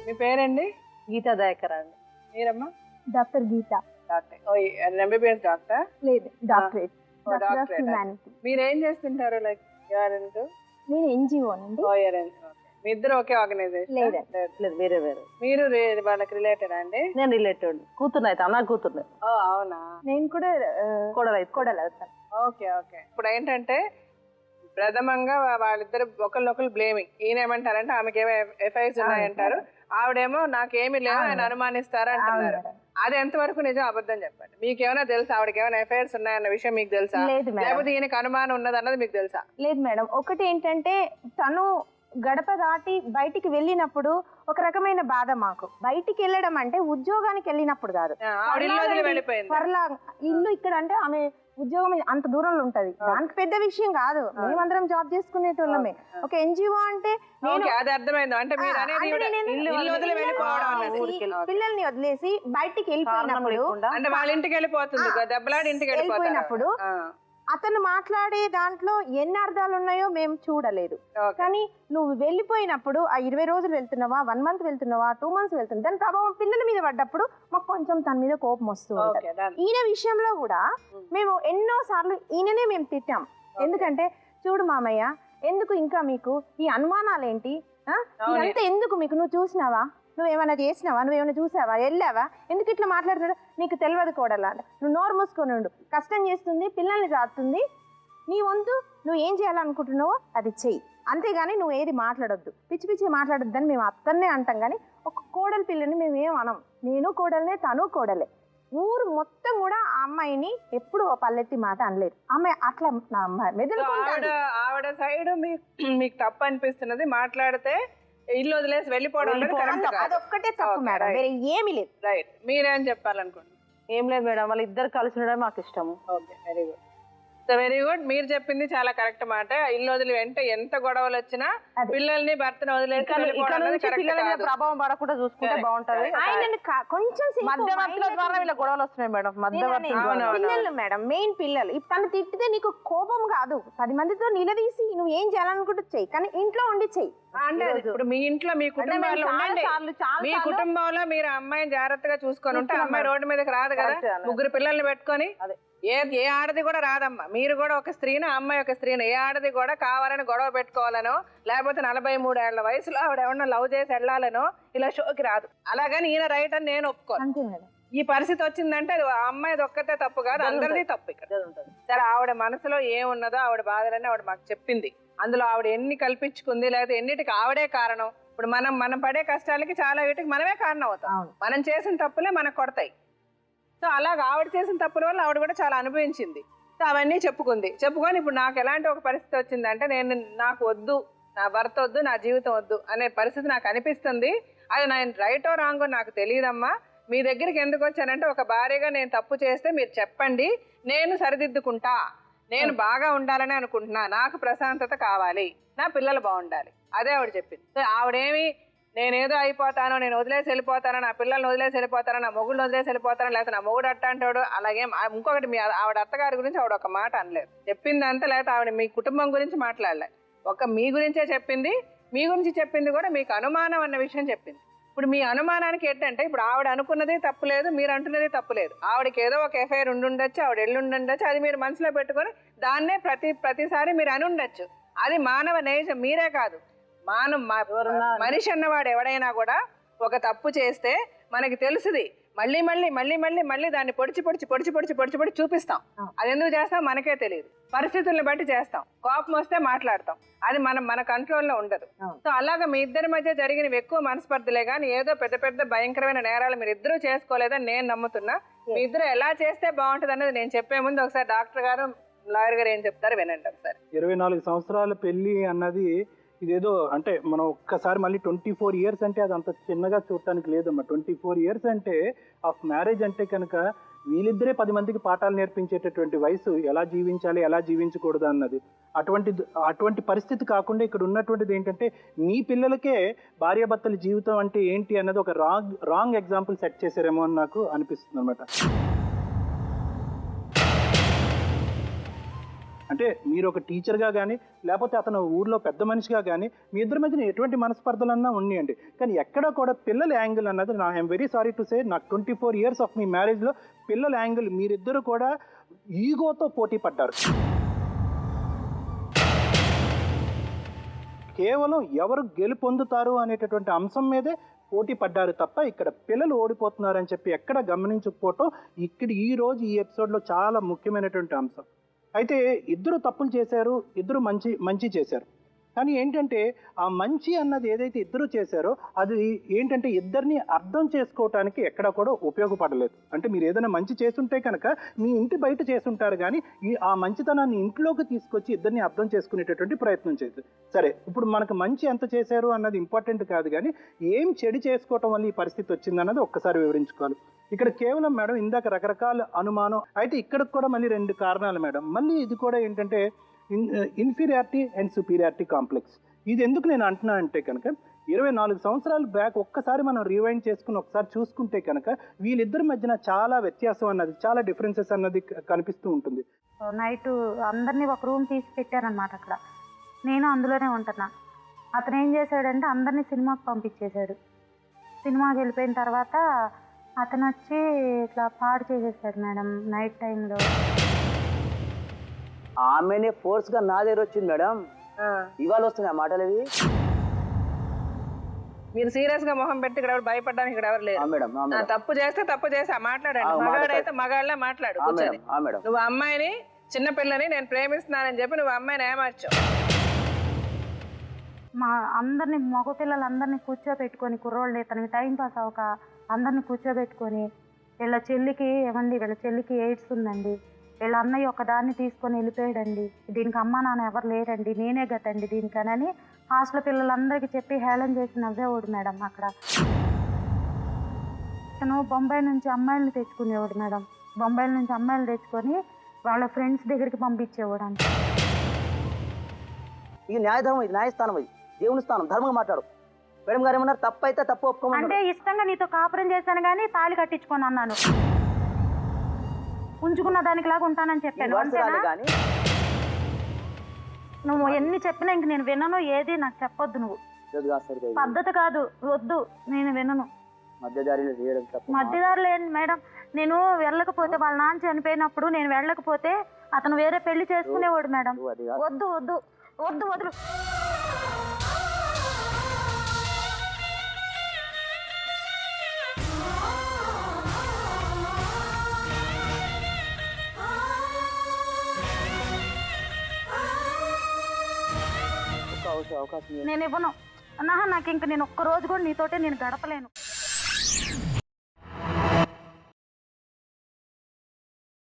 మీ పేరండి? గీతా దయాకర్ అండి. మీరమ్మా? డాక్టర్ గీత. డాక్టర్. ఓ MBBS doctor? లేదు, డాక్టరేట్. డాక్టరేట్. మీరు ఏం చేస్తుంటారు? లైక్ నేను ఎన్జిఓ అండి. మీ ఇద్దరు ఒకే ఆర్గనైజేషన్? లేదు, వేరే వేరే. మీరు వాళ్ళకి రిలేటెడ్ అండి? నేను రిలేటెడ్ కూతురు అయితే అన్న కూతురు. ఓ అవునా. నేను కూడా కోడలు అవుతాను. Okay okay. ఇప్పుడు ఏంటంటే ప్రథమంగా వాళ్ళిద్దరు ఒకళ్ళొకరు బ్లేమింగ్. ఈయన ఏమంటారంటే ఆమెకి ఏమో ఎఫ్ఐఆర్స్ ఉన్నాయంటారు, ఆవిడేమో నాకేమీ లేవు ఆయన అనుమానిస్తారు అంటున్నారు. అది ఎంతవరకు నిజం అబద్ధం చెప్పండి. మీకు ఏమైనా తెలుసా ఆవిడకి ఏమైనా ఎఫ్ఐఆర్స్ ఉన్నాయన్న విషయం మీకు తెలుసా? లేకపోతే ఈయనకి అనుమానం ఉన్నది అన్నది మీకు తెలుసా? లేదు మేడం. ఒకటి ఏంటంటే తను గడప దాటి బయటికి వెళ్ళినప్పుడు ఒక రకమైన బాధ. మాకు బయటికి వెళ్ళడం అంటే ఉద్యోగానికి వెళ్ళినప్పుడు కాదు, ఇల్లు ఇక్కడ అంటే ఆమె ఉద్యోగం అంత దూరంలో ఉంటది, దానికి పెద్ద విషయం కాదు. మేమందరం జాబ్ చేసుకునేటోళ్ళమే. ఒక ఎన్జిఓ అంటే పిల్లల్ని వదిలేసి బయటికి వెళ్ళిపోయినప్పుడు అతను మాట్లాడే దాంట్లో ఎన్ని అర్థాలు ఉన్నాయో మేము చూడలేదు. కానీ నువ్వు వెళ్ళిపోయినప్పుడు ఆ 20 రోజులు వెళ్తున్నావా, 1 month వెళ్తున్నావా, 2 months వెళ్తున్నావా, దాని ప్రభావం పిల్లల మీద పడ్డప్పుడు మాకు కొంచెం తన మీద కోపం వస్తూ ఉంటుంది. ఈయన విషయంలో కూడా మేము ఎన్నో సార్లు ఈయననే మేము తిట్టాం. ఎందుకంటే చూడు మామయ్య, ఎందుకు ఇంకా మీకు ఈ అనుమానాలు ఏంటి, ఇదంతా ఎందుకు మీకు, నువ్వు చూసినావా, నువ్వేమైనా చేసినావా, నువ్వేమైనా చూసావా, వెళ్ళావా, ఎందుకు ఇట్లా మాట్లాడుతాడు, నీకు తెలియదు కోడలా, నువ్వు నోరు మూసుకొని ఉండు, కష్టం చేస్తుంది, పిల్లల్ని చాస్తుంది, నీ వంతు నువ్వు ఏం చేయాలనుకుంటున్నావో అది చెయ్యి, అంతేగాని నువ్వు ఏది మాట్లాడొద్దు, పిచ్చి పిచ్చి మాట్లాడొద్దని మేము అత్తన్నే అంటాం. కానీ ఒక కోడలి పిల్లని మేము ఏం అనం. నేను కోడలనే, తను కోడలే. ఊరు మొత్తం కూడా ఆ అమ్మాయిని ఎప్పుడు పల్లెత్తి మాట అనలేదు. అమ్మాయి అట్లా మెదలుకుంటాడు. ఆవిడ సైడ్ మీకు తప్పు అనిపిస్తున్నది, మాట్లాడితే ఇల్లు వదిలేసి వెళ్ళిపోవడం అదొక్కటే తప్పు మేడం, వేరే ఏమీ లేదు. రైట్. మీరేం చెప్పాలనుకుంటున్నారు? ఏం లేదు మేడం, వాళ్ళ ఇద్దరు కలిసి ఉండడం మాకు ఇష్టము. Okay, very good. So very good. మీరు చెప్పింది చాలా కరెక్ట్ మాట. ఇల్లు వదిలి వెంట ఎంత గొడవలు వచ్చినా పిల్లల్ని భర్తను వదిలేసి ప్రభావం పడకుండా చూసుకుంటే బాగుంటది. కొంచెం మధ్యవర్తుల ద్వారా వీళ్ళ గొడవలు వస్తున్నాయి మేడం, పిల్లలు మేడం, మెయిన్ పిల్లలు. ఇప్పుడు తను తిట్టితే నీకు కోపం కాదు, 10 మందితో నిలదీసి నువ్వు ఏం చేయాలనుకుంటే చెయ్యి, కానీ ఇంట్లో ఉండి చెయ్యి. అంటే ఇప్పుడు మీ ఇంట్లో మీ కుటుంబాల్లో మీ కుటుంబంలో మీరు అమ్మాయిని జాగ్రత్తగా చూసుకొని ఉంటే అమ్మాయి రోడ్డు మీదకి రాదు కదా. 3 పిల్లల్ని పెట్టుకొని ఏ ఆడది కూడా రాదమ్మా. మీరు కూడా ఒక స్త్రీని, అమ్మాయి ఒక స్త్రీని. ఏ ఆడది కూడా కావాలని గొడవ పెట్టుకోవాలనో, లేకపోతే 43 ఏళ్ల వయసులో ఆవిడ ఎవరన్నా లవ్ చేసి వెళ్ళాలనో ఇలా షోకి రాదు. అలాగని ఈయన రైట్ అని నేను ఒప్పుకోను. ఈ పరిస్థితి వచ్చిందంటే అది ఆ అమ్మాయిది ఒక్కతే తప్పు కాదు, అందరిది తప్పు ఇక్కడ. సరే, ఆవిడ మనసులో ఏమున్నదో ఆవిడ బాధలన్నీ ఆవిడ మాకు చెప్పింది. అందులో ఆవిడ ఎన్ని కల్పించుకుంది, లేకపోతే ఎన్నిటికి ఆవిడే కారణం. ఇప్పుడు మనం పడే కష్టాలకి చాలా వీటికి మనమే కారణం అవుతాం. మనం చేసిన తప్పులే మనకు కొడతాయి. సో అలాగ ఆవిడ చేసిన తప్పుల వల్ల ఆవిడ కూడా చాలా అనుభవించింది. సో అవన్నీ చెప్పుకొని ఇప్పుడు నాకు ఎలాంటి ఒక పరిస్థితి వచ్చిందంటే, నాకు వద్దు, నా భర్త వద్దు, నా జీవితం వద్దు అనే పరిస్థితి నాకు అనిపిస్తుంది. అది నేను రైటో రాంగో నాకు తెలియదమ్మా. మీ దగ్గరికి ఎందుకు వచ్చానంటే, ఒక భార్యగా నేను తప్పు చేస్తే మీరు చెప్పండి, నేను సరిదిద్దుకుంటా, నేను బాగా ఉండాలని అనుకుంటున్నా, నాకు ప్రశాంతత కావాలి, నా పిల్లలు బాగుండాలి, అదే ఆవిడ చెప్పింది. సో ఆవిడేమి నేనేదో అయిపోతానో, నేను వదిలేసి వెళ్ళిపోతానో, నా పిల్లల్ని వదిలేసి వెళ్ళిపోతానో, నా మొగుడిని వదిలేసి వెళ్ళిపోతానో, లేకపోతే నా మొగుడు అట్ట అంటాడు అలాగే. ఇంకొకటి, మీ ఆవిడ అత్తగారి గురించి ఆవిడ ఒక మాట అనలేదు, చెప్పిందంతా. లేకపోతే ఆవిడ మీ కుటుంబం గురించి మాట్లాడలేదు, మీ గురించే చెప్పింది. మీ గురించి చెప్పింది కూడా మీకు అనుమానం అన్న విషయం చెప్పింది. ఇప్పుడు మీ అనుమానానికి ఏంటంటే, ఇప్పుడు ఆవిడ అనుకున్నది తప్పులేదు, మీరు అంటున్నది తప్పులేదు. ఆవిడకి ఏదో ఒక ఎఫ్ఐఆర్ ఉండుండొచ్చు, ఆవిడ ఎల్లుండొచ్చు, అది మీరు మనసులో పెట్టుకొని దాన్నే ప్రతిసారి మీరు అని ఉండొచ్చు. అది మానవ నేచర్. మీరే కాదు, మనిషి అన్నవాడు ఎవడైనా కూడా ఒక తప్పు చేస్తే మనకి తెలుసుది, మళ్ళీ దాన్ని పొడిచి చూపిస్తాం. అది ఎందుకు చేస్తాం మనకే తెలియదు. పరిస్థితులను బట్టి చేస్తాం, కోపం వస్తే మాట్లాడతాం, అది మన కంట్రోల్లో ఉండదు. సో అలాగా మీ ఇద్దరి మధ్య జరిగినవి ఎక్కువ మనస్పర్ధలే కానీ ఏదో పెద్ద భయంకరమైన నేరాలు మీరు ఇద్దరు చేసుకోలేదని నేను నమ్ముతున్నా. మీ ఇద్దరు ఎలా చేస్తే బాగుంటుంది అనేది నేను చెప్పే ముందు ఒకసారి డాక్టర్ గారు, లాయర్ గారు ఏం చెప్తారు వినండి ఒకసారి. 24 సంవత్సరాల పెళ్లి అన్నది ఇదేదో అంటే మనం ఒక్కసారి మళ్ళీ 24 years అంటే అది అంత చిన్నగా చూడటానికి లేదమ్మా. 24 years అంటే ఆఫ్ మ్యారేజ్ అంటే కనుక వీళ్ళిద్దరే 10 మందికి పాఠాలు నేర్పించేటటువంటి వయసు, ఎలా జీవించాలి ఎలా జీవించకూడదు అన్నది. అటువంటి పరిస్థితి కాకుండా ఇక్కడ ఉన్నటువంటిది ఏంటంటే, మీ పిల్లలకే భార్యాభర్తల జీవితం అంటే ఏంటి అన్నది ఒక రాంగ్ ఎగ్జాంపుల్ సెట్ చేశారేమో అని నాకు అనిపిస్తుంది అనమాట. అంటే మీరు ఒక టీచర్గా కానీ లేకపోతే అతను ఊర్లో పెద్ద మనిషిగా కానీ మీ ఇద్దరి మధ్యన ఎటువంటి మనస్పర్ధలన్నా ఉన్నాయండి. కానీ ఎక్కడ కూడా పిల్లల యాంగిల్ అన్నది నా I'm very sorry to say, నాకు 24 years ఆఫ్ మీ మ్యారేజ్లో పిల్లల యాంగిల్ మీరిద్దరు కూడా ఈగోతో పోటీ పడ్డారు. కేవలం ఎవరు గెలుపొందుతారు అనేటటువంటి అంశం మీదే పోటీ పడ్డారు తప్ప ఇక్కడ పిల్లలు ఓడిపోతున్నారని చెప్పి ఎక్కడ గమనించకపోవటం ఇక్కడ ఈ రోజు ఈ ఎపిసోడ్లో చాలా ముఖ్యమైనటువంటి అంశం. అయితే ఇద్దరు తప్పులు చేశారు, ఇద్దరు మంచి చేశారు. కానీ ఏంటంటే ఆ మంచి అన్నది ఏదైతే ఇద్దరు చేశారో అది ఏంటంటే ఇద్దరిని అర్థం చేసుకోవటానికి ఎక్కడా కూడా ఉపయోగపడలేదు. అంటే మీరు ఏదైనా మంచి చేస్తుంటే కనుక మీ ఇంటి బయట చేస్తుంటారు, కానీ ఆ మంచితనాన్ని ఇంట్లోకి తీసుకొచ్చి ఇద్దరిని అర్థం చేసుకునేటటువంటి ప్రయత్నం చేశారు. సరే, ఇప్పుడు మనకు మంచి ఎంత చేశారు అన్నది ఇంపార్టెంట్ కాదు, కానీ ఏం చెడు చేసుకోవటం వల్ల ఈ పరిస్థితి వచ్చిందన్నది ఒక్కసారి వివరించుకోవాలి. ఇక్కడ కేవలం మేడం ఇందాక రకరకాల అనుమానం అయితే ఇక్కడ కూడా మళ్ళీ 2 కారణాలు మేడం. మళ్ళీ ఇది కూడా ఏంటంటే ఇన్ఫీరియారిటీ అండ్ సుపీరియారిటీ కాంప్లెక్స్. ఇది ఎందుకు నేను అంటున్నా అంటే కనుక 24 సంవత్సరాల బ్యాక్ ఒక్కసారి మనం రివైండ్ చేసుకుని ఒకసారి చూసుకుంటే కనుక వీళ్ళిద్దరి మధ్యన చాలా వ్యత్యాసం అన్నది, చాలా డిఫరెన్సెస్ అన్నది కనిపిస్తూ ఉంటుంది. నైట్ అందరినీ ఒక రూమ్ తీసి పెట్టారనమాట. అక్కడ నేను అందులోనే ఉంటున్నా. అతను ఏం చేశాడంటే అందరినీ సినిమాకి పంపించేశాడు. సినిమాకి వెళ్ళిపోయిన తర్వాత అతను వచ్చి ఇట్లా పాడు చేసేసాడు మేడం నైట్ టైంలో. ఆమెనే ఫోర్స్ గా నా దగ్గర వచ్చింది మేడం. ఇవాళ వస్తున్నాయి ఆ మాటలు అవి. మీరు సీరియస్ గా మొహం పెట్టి ఇక్కడ ఎవరు భయపడడానికి ఇక్కడ ఎవరు లేరు. తప్పు చేస్తే తప్పు చేసి మాట్లాడండి. మగాడైతే మగాళ్ళ మాట్లాడు కూర్చొని. నువ్వు అమ్మాయిని చిన్నపిల్లని నేను ప్రేమిస్తున్నానని చెప్పి నువ్వు అమ్మాయిని ఏమార్చావు. మా అందరినీ మగ పిల్లలందరినీ కూర్చోబెట్టుకొని కుర్రోళ్ళు తనకి టైం పాస్ అవ్వక అందరినీ కూర్చోబెట్టుకొని వీళ్ళ చెల్లికి ఎయిడ్స్ ఉందండి, వీళ్ళ అన్నయ్య ఒకదాన్ని తీసుకొని వెళ్ళిపోయాడండి, దీనికి అమ్మ నాన్న ఎవరు లేరండి, నేనే గతండి దీనికనని హాస్టల్ పిల్లలందరికీ చెప్పి హేళన చేసి నవ్వేవాడు మేడం. అక్కడ తను బొంబాయి నుంచి అమ్మాయిలను తెచ్చుకునేవాడు మేడం. బొంబాయి నుంచి అమ్మాయిలు తెచ్చుకొని వాళ్ళ ఫ్రెండ్స్ దగ్గరికి పంపించేవాడు అంట. ఇది న్యాయధర్మం, ఇది న్యాయస్థానం, ఇది దేవుని స్థానం, ధర్మంగా మాట్లాడు. మేడం గారు ఏమన్నారు, తప్పు అయితే తప్పు ఒప్పుకోమని. అంటే ఇష్టంగా నీతో కాపురం చేశాను కానీ తాళి కట్టించుకొని అన్నాను, ఉంచుకున్న దానికి లాగా ఉంటానని చెప్పాను. నువ్వు ఎన్ని చెప్పినా ఇంక నేను వినను, ఏది నాకు చెప్పొద్దు, నువ్వు పద్ధతి కాదు, వద్దు, నేను వినను. మధ్యదారులు ఏంటి మేడం, నేను వెళ్ళకపోతే వాళ్ళ నాన్న చనిపోయినప్పుడు నేను వెళ్ళకపోతే అతను వేరే పెళ్లి చేసుకునేవాడు మేడం. వద్దు వద్దు వద్దు వదులు. నేను ఇవ్వను. నాకు ఇంక నేను ఒక్క రోజు కూడా నీతోటే నేను గడపలేను.